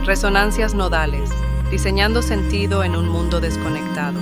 Resonancias nodales, diseñando sentido en un mundo desconectado.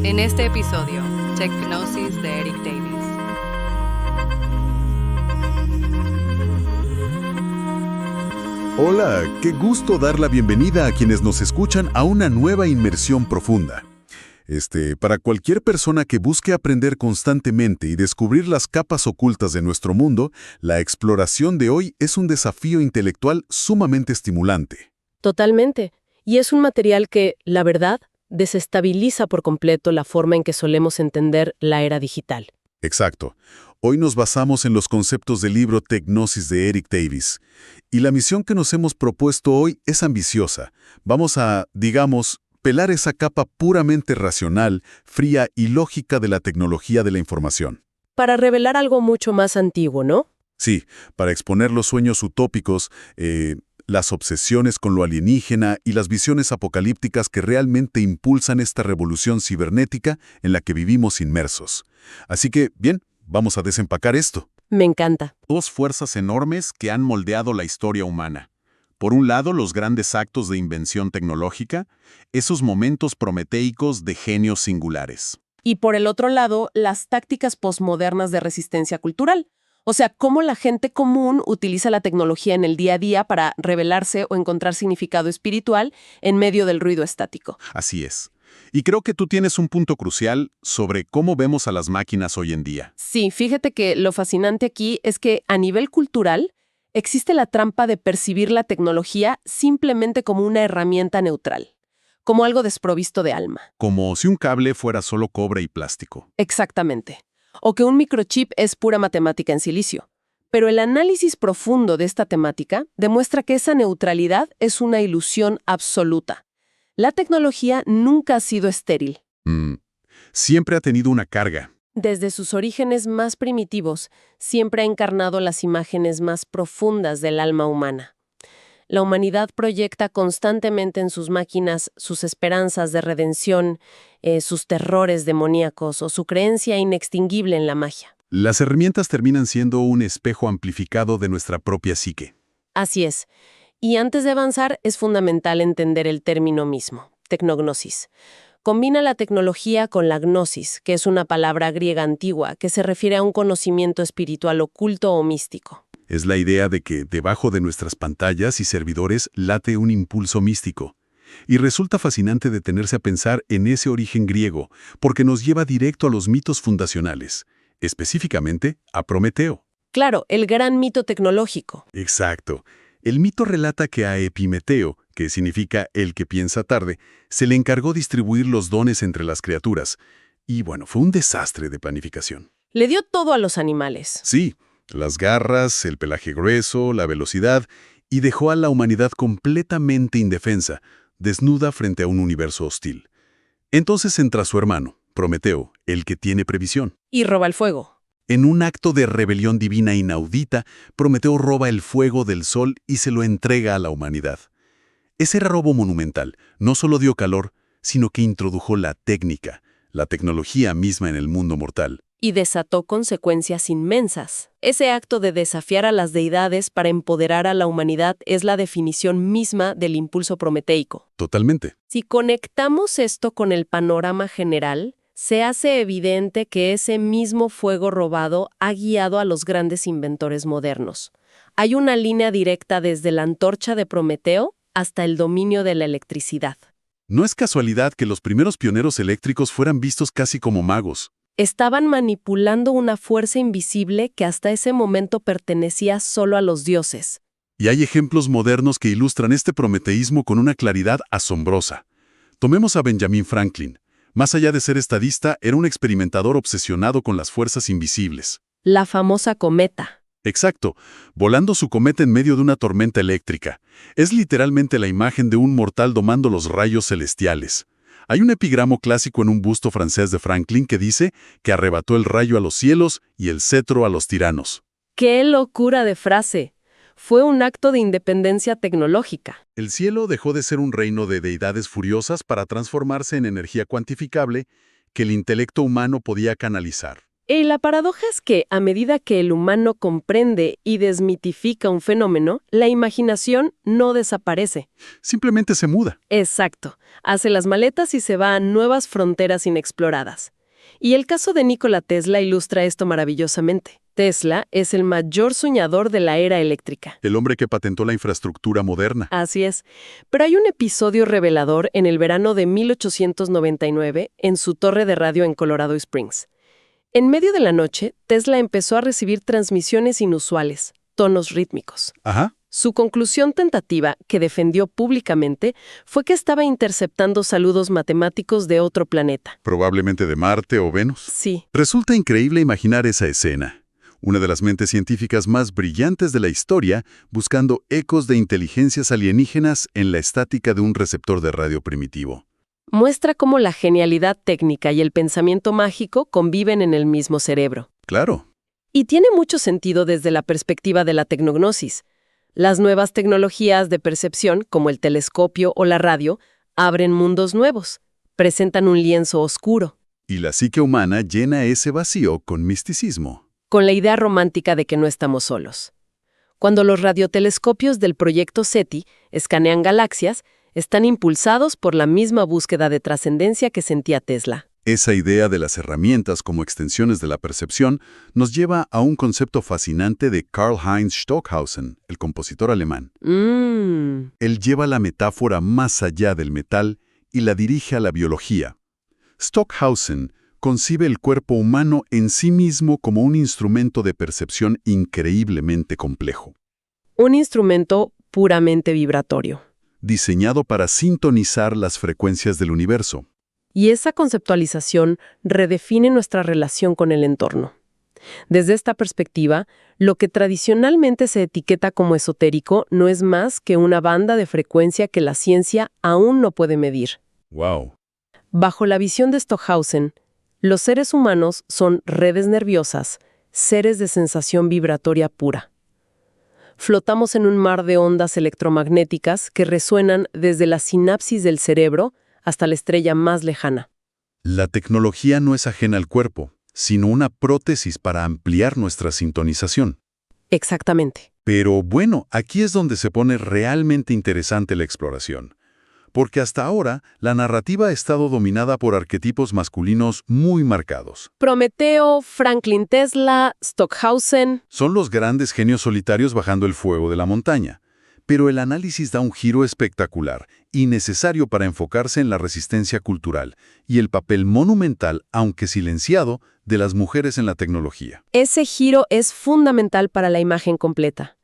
En este episodio, Techgnosis de Eric Davis. Hola, qué gusto dar la bienvenida a quienes nos escuchan a una nueva inmersión profunda. Para cualquier persona que busque aprender constantemente y descubrir las capas ocultas de nuestro mundo, la exploración de hoy es un desafío intelectual sumamente estimulante. Totalmente. Y es un material que, la verdad, desestabiliza por completo la forma en que solemos entender la era digital. Exacto. Hoy nos basamos en los conceptos del libro Techgnosis de Eric Davis. Y la misión que nos hemos propuesto hoy es ambiciosa. Vamos a, pelar esa capa puramente racional, fría y lógica de la tecnología de la información. Para revelar algo mucho más antiguo, ¿no? Sí, para exponer los sueños utópicos, las obsesiones con lo alienígena y las visiones apocalípticas que realmente impulsan esta revolución cibernética en la que vivimos inmersos. Así que, bien, vamos a desempacar esto. Me encanta. Dos fuerzas enormes que han moldeado la historia humana. Por un lado, los grandes actos de invención tecnológica, esos momentos prometeicos de genios singulares. Y por el otro lado, las tácticas posmodernas de resistencia cultural. O sea, cómo la gente común utiliza la tecnología en el día a día para revelarse o encontrar significado espiritual en medio del ruido estático. Así es. Y creo que tú tienes un punto crucial sobre cómo vemos a las máquinas hoy en día. Sí, fíjate que lo fascinante aquí es que a nivel cultural existe la trampa de percibir la tecnología simplemente como una herramienta neutral, como algo desprovisto de alma. Como si un cable fuera solo cobre y plástico. Exactamente. O que un microchip es pura matemática en silicio. Pero el análisis profundo de esta temática demuestra que esa neutralidad es una ilusión absoluta. La tecnología nunca ha sido estéril. Siempre ha tenido una carga. Desde sus orígenes más primitivos, siempre ha encarnado las imágenes más profundas del alma humana. La humanidad proyecta constantemente en sus máquinas sus esperanzas de redención, sus terrores demoníacos o su creencia inextinguible en la magia. Las herramientas terminan siendo un espejo amplificado de nuestra propia psique. Así es. Y antes de avanzar, es fundamental entender el término mismo, tecnognosis. Combina la tecnología con la gnosis, que es una palabra griega antigua que se refiere a un conocimiento espiritual oculto o místico. Es la idea de que debajo de nuestras pantallas y servidores late un impulso místico. Y resulta fascinante detenerse a pensar en ese origen griego, porque nos lleva directo a los mitos fundacionales, específicamente a Prometeo. Claro, el gran mito tecnológico. Exacto. El mito relata que a Epimeteo, que significa el que piensa tarde, se le encargó distribuir los dones entre las criaturas. Y bueno, fue un desastre de planificación. Le dio todo a los animales. Sí, las garras, el pelaje grueso, la velocidad, y dejó a la humanidad completamente indefensa, desnuda frente a un universo hostil. Entonces entra su hermano, Prometeo, el que tiene previsión. Y roba el fuego. En un acto de rebelión divina inaudita, Prometeo roba el fuego del sol y se lo entrega a la humanidad. Ese robo monumental no solo dio calor, sino que introdujo la técnica, la tecnología misma en el mundo mortal. Y desató consecuencias inmensas. Ese acto de desafiar a las deidades para empoderar a la humanidad es la definición misma del impulso prometeico. Totalmente. Si conectamos esto con el panorama general, se hace evidente que ese mismo fuego robado ha guiado a los grandes inventores modernos. Hay una línea directa desde la antorcha de Prometeo hasta el dominio de la electricidad. No es casualidad que los primeros pioneros eléctricos fueran vistos casi como magos. Estaban manipulando una fuerza invisible que hasta ese momento pertenecía solo a los dioses. Y hay ejemplos modernos que ilustran este prometeísmo con una claridad asombrosa. Tomemos a Benjamin Franklin. Más allá de ser estadista, era un experimentador obsesionado con las fuerzas invisibles. La famosa cometa. Exacto, volando su cometa en medio de una tormenta eléctrica. Es literalmente la imagen de un mortal domando los rayos celestiales. Hay un epigramo clásico en un busto francés de Franklin que dice que arrebató el rayo a los cielos y el cetro a los tiranos. ¡Qué locura de frase! Fue un acto de independencia tecnológica. El cielo dejó de ser un reino de deidades furiosas para transformarse en energía cuantificable que el intelecto humano podía canalizar. Y la paradoja es que, a medida que el humano comprende y desmitifica un fenómeno, la imaginación no desaparece. Simplemente se muda. Exacto. Hace las maletas y se va a nuevas fronteras inexploradas. Y el caso de Nikola Tesla ilustra esto maravillosamente. Tesla es el mayor soñador de la era eléctrica. El hombre que patentó la infraestructura moderna. Así es. Pero hay un episodio revelador en el verano de 1899 en su torre de radio en Colorado Springs. En medio de la noche, Tesla empezó a recibir transmisiones inusuales, tonos rítmicos. Ajá. Su conclusión tentativa, que defendió públicamente, fue que estaba interceptando saludos matemáticos de otro planeta. Probablemente de Marte o Venus. Sí. Resulta increíble imaginar esa escena. Una de las mentes científicas más brillantes de la historia buscando ecos de inteligencias alienígenas en la estática de un receptor de radio primitivo. Muestra cómo la genialidad técnica y el pensamiento mágico conviven en el mismo cerebro. Claro. Y tiene mucho sentido desde la perspectiva de la tecnognosis. Las nuevas tecnologías de percepción, como el telescopio o la radio, abren mundos nuevos, presentan un lienzo oscuro. Y la psique humana llena ese vacío con misticismo. Con la idea romántica de que no estamos solos. Cuando los radiotelescopios del proyecto SETI escanean galaxias, están impulsados por la misma búsqueda de trascendencia que sentía Tesla. Esa idea de las herramientas como extensiones de la percepción nos lleva a un concepto fascinante de Karl-Heinz Stockhausen, el compositor alemán. Él lleva la metáfora más allá del metal y la dirige a la biología. Stockhausen concibe el cuerpo humano en sí mismo como un instrumento de percepción increíblemente complejo. Un instrumento puramente vibratorio. Diseñado para sintonizar las frecuencias del universo. Y esa conceptualización redefine nuestra relación con el entorno. Desde esta perspectiva, lo que tradicionalmente se etiqueta como esotérico no es más que una banda de frecuencia que la ciencia aún no puede medir. ¡Wow! Bajo la visión de Stockhausen, los seres humanos son redes nerviosas, seres de sensación vibratoria pura. Flotamos en un mar de ondas electromagnéticas que resuenan desde la sinapsis del cerebro hasta la estrella más lejana. La tecnología no es ajena al cuerpo, sino una prótesis para ampliar nuestra sintonización. Exactamente. Pero bueno, aquí es donde se pone realmente interesante la exploración. Porque hasta ahora, la narrativa ha estado dominada por arquetipos masculinos muy marcados. Prometeo, Franklin Tesla, Stockhausen. Son los grandes genios solitarios bajando el fuego de la montaña. Pero el análisis da un giro espectacular y necesario para enfocarse en la resistencia cultural y el papel monumental, aunque silenciado, de las mujeres en la tecnología. Ese giro es fundamental para la imagen completa.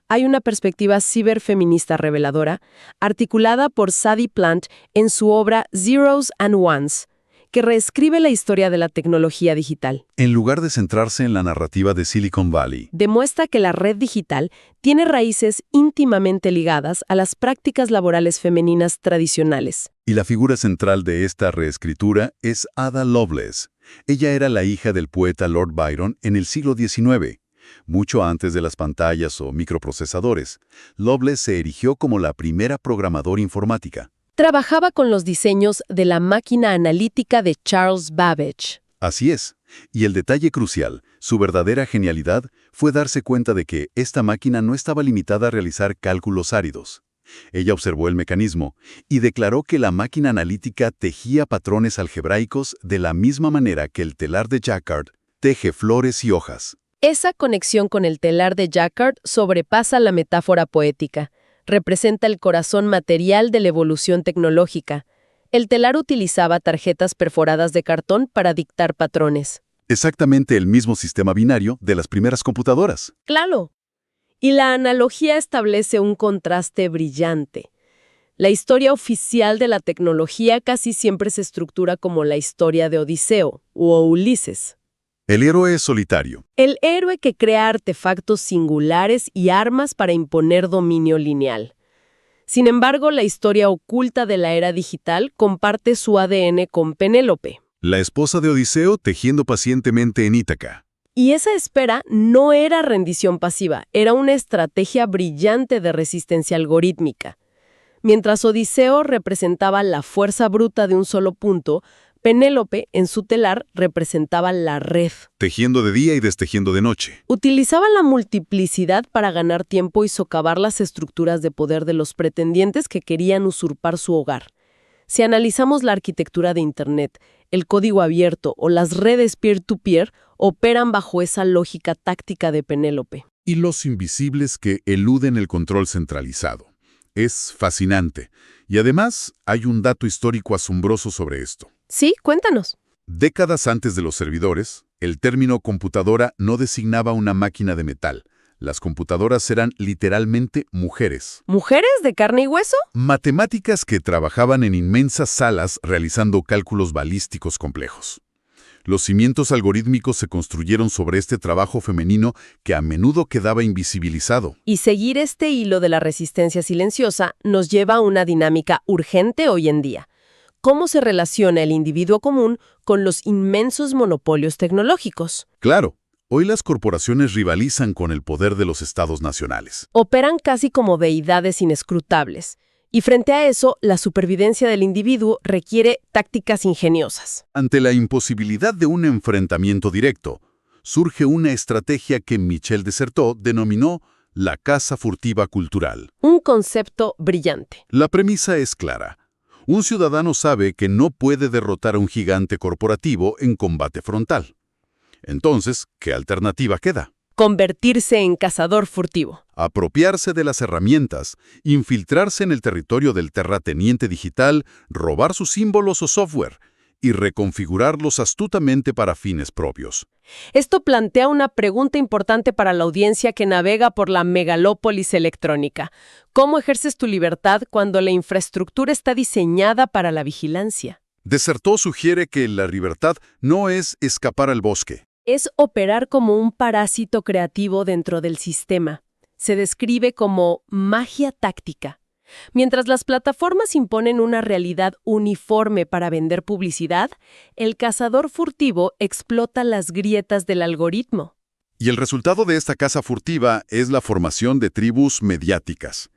Hay una perspectiva ciberfeminista reveladora, articulada por Sadie Plant en su obra Zeros and Ones, que reescribe la historia de la tecnología digital. En lugar de centrarse en la narrativa de Silicon Valley, Demuestra que la red digital tiene raíces íntimamente ligadas a las prácticas laborales femeninas tradicionales. y la figura central de esta reescritura es Ada Lovelace. Ella era la hija del poeta Lord Byron en el siglo XIX. Mucho antes de las pantallas o microprocesadores, Lovelace se erigió como la primera programadora informática. Trabajaba con los diseños de la máquina analítica de Charles Babbage. Así es. Y el detalle crucial, su verdadera genialidad, fue darse cuenta de que esta máquina no estaba limitada a realizar cálculos áridos. Ella observó el mecanismo y declaró que la máquina analítica tejía patrones algebraicos de la misma manera que el telar de Jacquard teje flores y hojas. Esa conexión con el telar de Jacquard sobrepasa la metáfora poética. Representa el corazón material de la evolución tecnológica. El telar utilizaba tarjetas perforadas de cartón para dictar patrones. Exactamente el mismo sistema binario de las primeras computadoras. ¡Claro! Y la analogía establece un contraste brillante. La historia oficial de la tecnología casi siempre se estructura como la historia de Odiseo o Ulises. El héroe es solitario. El héroe que crea artefactos singulares y armas para imponer dominio lineal. Sin embargo, la historia oculta de la era digital comparte su ADN con Penélope. La esposa de Odiseo tejiendo pacientemente en Ítaca. Y esa espera no era rendición pasiva, era una estrategia brillante de resistencia algorítmica. Mientras Odiseo representaba la fuerza bruta de un solo punto, Penélope, en su telar, representaba la red. Tejiendo de día y destejiendo de noche. Utilizaba la multiplicidad para ganar tiempo y socavar las estructuras de poder de los pretendientes que querían usurpar su hogar. Si analizamos la arquitectura de Internet, el código abierto o las redes peer-to-peer operan bajo esa lógica táctica de Penélope. Y los invisibles que eluden el control centralizado. Es fascinante. Y además, hay un dato histórico asombroso sobre esto. Sí, cuéntanos. Décadas antes de los servidores, el término computadora no designaba una máquina de metal. Las computadoras eran literalmente mujeres. ¿Mujeres de carne y hueso? Matemáticas que trabajaban en inmensas salas realizando cálculos balísticos complejos. Los cimientos algorítmicos se construyeron sobre este trabajo femenino que a menudo quedaba invisibilizado. Y seguir este hilo de la resistencia silenciosa nos lleva a una dinámica urgente hoy en día. ¿Cómo se relaciona el individuo común con los inmensos monopolios tecnológicos? Claro, hoy las corporaciones rivalizan con el poder de los estados nacionales. Operan casi como deidades inescrutables. Y frente a eso, la supervivencia del individuo requiere tácticas ingeniosas. Ante la imposibilidad de un enfrentamiento directo, surge una estrategia que Michel Desserteaux denominó la caza furtiva cultural. Un concepto brillante. La premisa es clara. Un ciudadano sabe que no puede derrotar a un gigante corporativo en combate frontal. Entonces, ¿qué alternativa queda? Convertirse en cazador furtivo. Apropiarse de las herramientas, infiltrarse en el territorio del terrateniente digital, robar sus símbolos o software y reconfigurarlos astutamente para fines propios. Esto plantea una pregunta importante para la audiencia que navega por la megalópolis electrónica. ¿Cómo ejerces tu libertad cuando la infraestructura está diseñada para la vigilancia? Desserteaux sugiere que la libertad no es escapar al bosque. Es operar como un parásito creativo dentro del sistema. Se describe como magia táctica. Mientras las plataformas imponen una realidad uniforme para vender publicidad, el cazador furtivo explota las grietas del algoritmo. Y el resultado de esta caza furtiva es la formación de tribus mediáticas.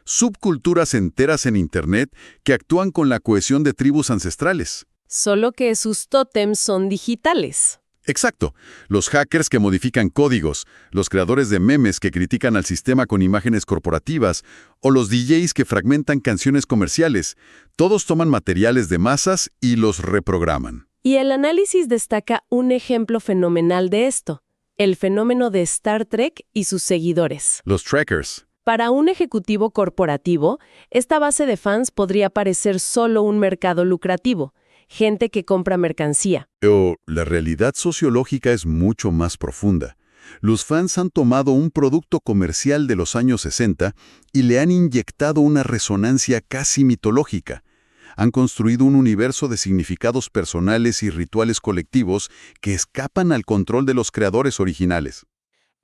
Subculturas enteras en Internet que actúan con la cohesión de tribus ancestrales. Solo que sus tótems son digitales. Exacto. Los hackers que modifican códigos, los creadores de memes que critican al sistema con imágenes corporativas, o los DJs que fragmentan canciones comerciales, todos toman materiales de masas y los reprograman. Y el análisis destaca un ejemplo fenomenal de esto, el fenómeno de Star Trek y sus seguidores. Los trackers. Para un ejecutivo corporativo, esta base de fans podría parecer solo un mercado lucrativo, gente que compra mercancía. Pero la realidad sociológica es mucho más profunda. Los fans han tomado un producto comercial de los años 60 y le han inyectado una resonancia casi mitológica. Han construido un universo de significados personales y rituales colectivos que escapan al control de los creadores originales.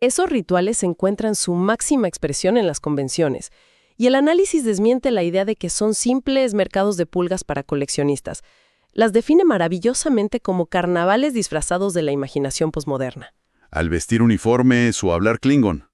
Esos rituales encuentran su máxima expresión en las convenciones, y el análisis desmiente la idea de que son simples mercados de pulgas para coleccionistas. Las define maravillosamente como carnavales disfrazados de la imaginación posmoderna. Al vestir uniformes o hablar klingon.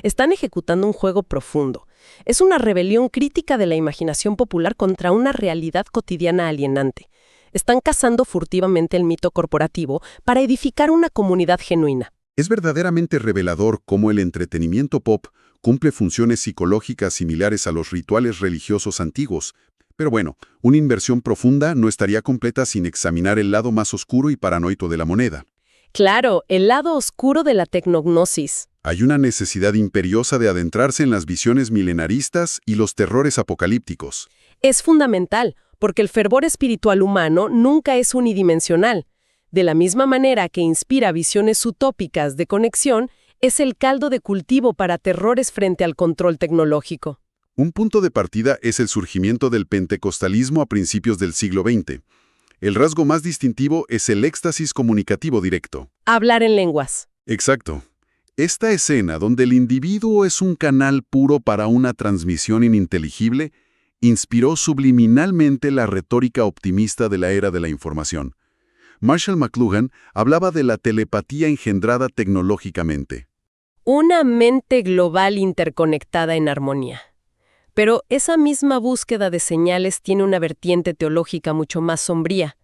Están ejecutando un juego profundo. Es una rebelión crítica de la imaginación popular contra una realidad cotidiana alienante. Están cazando furtivamente el mito corporativo para edificar una comunidad genuina. Es verdaderamente revelador cómo el entretenimiento pop cumple funciones psicológicas similares a los rituales religiosos antiguos. Pero bueno, una inversión profunda no estaría completa sin examinar el lado más oscuro y paranoico de la moneda. Claro, el lado oscuro de la tecnognosis. Hay una necesidad imperiosa de adentrarse en las visiones milenaristas y los terrores apocalípticos. Es fundamental, porque el fervor espiritual humano nunca es unidimensional. De la misma manera que inspira visiones utópicas de conexión, es el caldo de cultivo para terrores frente al control tecnológico. Un punto de partida es el surgimiento del pentecostalismo a principios del siglo XX. El rasgo más distintivo es el éxtasis comunicativo directo. Hablar en lenguas. Exacto. Esta escena, donde el individuo es un canal puro para una transmisión ininteligible, inspiró subliminalmente la retórica optimista de la era de la información. Marshall McLuhan hablaba de la telepatía engendrada tecnológicamente. Una mente global interconectada en armonía. Pero esa misma búsqueda de señales tiene una vertiente teológica mucho más sombría.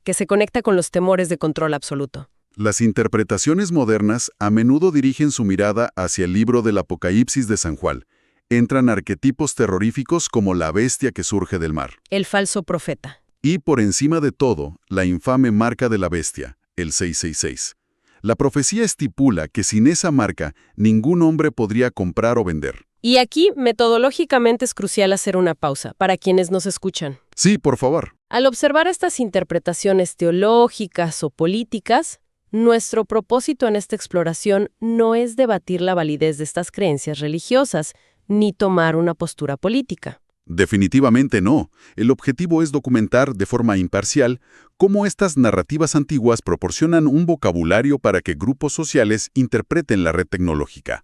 que se conecta con los temores de control absoluto. Las interpretaciones modernas a menudo dirigen su mirada hacia el libro del Apocalipsis de San Juan. Entran arquetipos terroríficos como la bestia que surge del mar. El falso profeta. Y, por encima de todo, la infame marca de la bestia, el 666. La profecía estipula que sin esa marca, ningún hombre podría comprar o vender. Y aquí, metodológicamente, es crucial hacer una pausa para quienes nos escuchan. Sí, por favor. Al observar estas interpretaciones teológicas o políticas, nuestro propósito en esta exploración no es debatir la validez de estas creencias religiosas, ni tomar una postura política. Definitivamente no. El objetivo es documentar de forma imparcial cómo estas narrativas antiguas proporcionan un vocabulario para que grupos sociales interpreten la red tecnológica.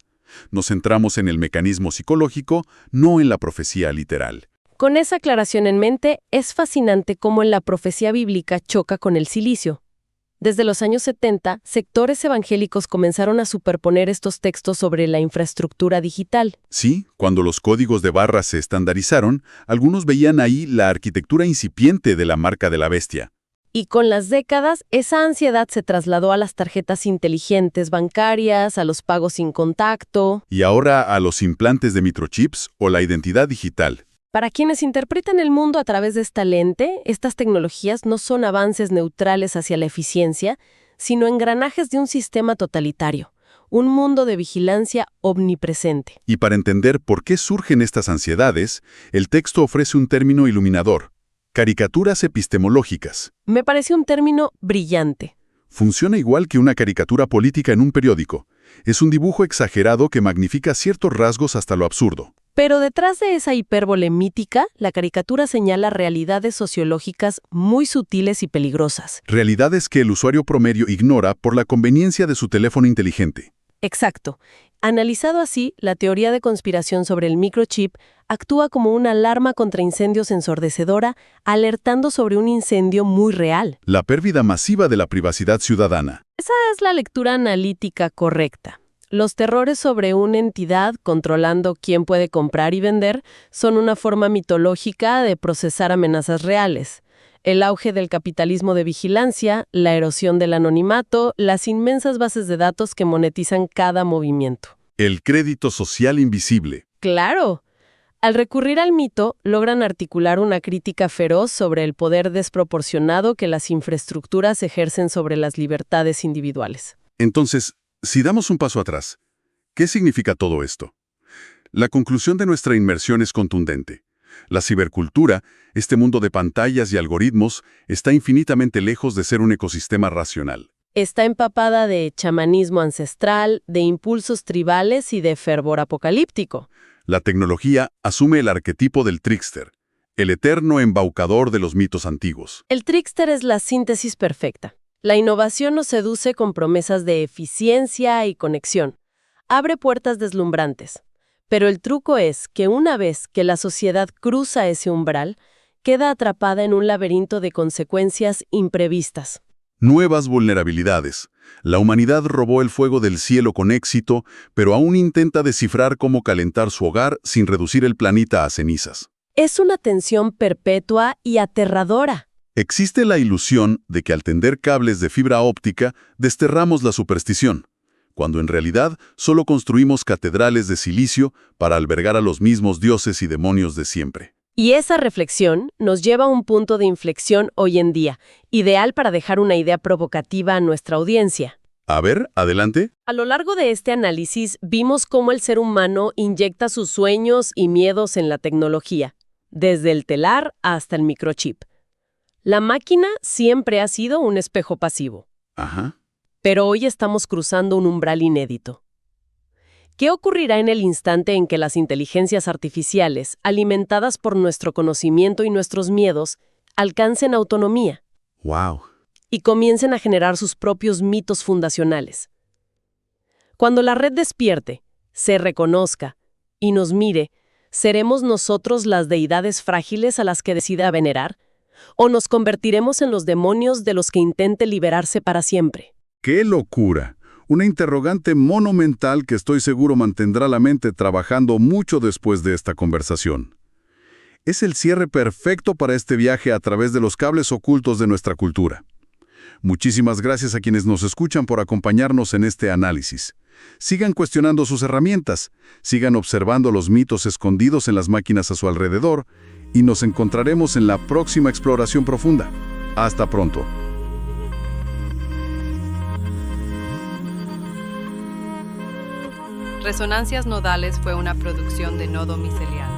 Nos centramos en el mecanismo psicológico, no en la profecía literal. Con esa aclaración en mente, es fascinante cómo en la profecía bíblica choca con el silicio. Desde los años 70, sectores evangélicos comenzaron a superponer estos textos sobre la infraestructura digital. Sí, cuando los códigos de barras se estandarizaron, algunos veían ahí la arquitectura incipiente de la marca de la bestia. Y con las décadas, esa ansiedad se trasladó a las tarjetas inteligentes bancarias, a los pagos sin contacto. Y ahora a los implantes de microchips o la identidad digital. Para quienes interpretan el mundo a través de esta lente, estas tecnologías no son avances neutrales hacia la eficiencia, sino engranajes de un sistema totalitario, un mundo de vigilancia omnipresente. Y para entender por qué surgen estas ansiedades, el texto ofrece un término iluminador: caricaturas epistemológicas. Me parece un término brillante. Funciona igual que una caricatura política en un periódico. Es un dibujo exagerado que magnifica ciertos rasgos hasta lo absurdo. Pero detrás de esa hipérbole mítica, la caricatura señala realidades sociológicas muy sutiles y peligrosas. Realidades que el usuario promedio ignora por la conveniencia de su teléfono inteligente. Exacto. Analizado así, la teoría de conspiración sobre el microchip actúa como una alarma contra incendios ensordecedora, alertando sobre un incendio muy real. La pérdida masiva de la privacidad ciudadana. Esa es la lectura analítica correcta. Los terrores sobre una entidad controlando quién puede comprar y vender son una forma mitológica de procesar amenazas reales. El auge del capitalismo de vigilancia, la erosión del anonimato, las inmensas bases de datos que monetizan cada movimiento. El crédito social invisible. ¡Claro! Al recurrir al mito, logran articular una crítica feroz sobre el poder desproporcionado que las infraestructuras ejercen sobre las libertades individuales. Entonces, si damos un paso atrás, ¿qué significa todo esto? La conclusión de nuestra inmersión es contundente. La cibercultura, este mundo de pantallas y algoritmos, está infinitamente lejos de ser un ecosistema racional. Está empapada de chamanismo ancestral, de impulsos tribales y de fervor apocalíptico. La tecnología asume el arquetipo del trickster, el eterno embaucador de los mitos antiguos. El trickster es la síntesis perfecta. La innovación nos seduce con promesas de eficiencia y conexión. Abre puertas deslumbrantes. Pero el truco es que una vez que la sociedad cruza ese umbral, queda atrapada en un laberinto de consecuencias imprevistas. Nuevas vulnerabilidades. La humanidad robó el fuego del cielo con éxito, pero aún intenta descifrar cómo calentar su hogar sin reducir el planeta a cenizas. Es una tensión perpetua y aterradora. Existe la ilusión de que al tender cables de fibra óptica desterramos la superstición, cuando en realidad solo construimos catedrales de silicio para albergar a los mismos dioses y demonios de siempre. Y esa reflexión nos lleva a un punto de inflexión hoy en día, ideal para dejar una idea provocativa a nuestra audiencia. A ver, adelante. A lo largo de este análisis vimos cómo el ser humano inyecta sus sueños y miedos en la tecnología, desde el telar hasta el microchip. La máquina siempre ha sido un espejo pasivo. Ajá. Pero hoy estamos cruzando un umbral inédito. ¿Qué ocurrirá en el instante en que las inteligencias artificiales, alimentadas por nuestro conocimiento y nuestros miedos, alcancen autonomía? ¡Wow! Y comiencen a generar sus propios mitos fundacionales. Cuando la red despierte, se reconozca y nos mire, ¿seremos nosotros las deidades frágiles a las que decida venerar? ¿O nos convertiremos en los demonios de los que intente liberarse para siempre? ¡Qué locura! Una interrogante monumental que estoy seguro mantendrá la mente trabajando mucho después de esta conversación. Es el cierre perfecto para este viaje a través de los cables ocultos de nuestra cultura. Muchísimas gracias a quienes nos escuchan por acompañarnos en este análisis. Sigan cuestionando sus herramientas, sigan observando los mitos escondidos en las máquinas a su alrededor y nos encontraremos en la próxima exploración profunda. Hasta pronto. Resonancias Nodales fue una producción de Nodo Micelial.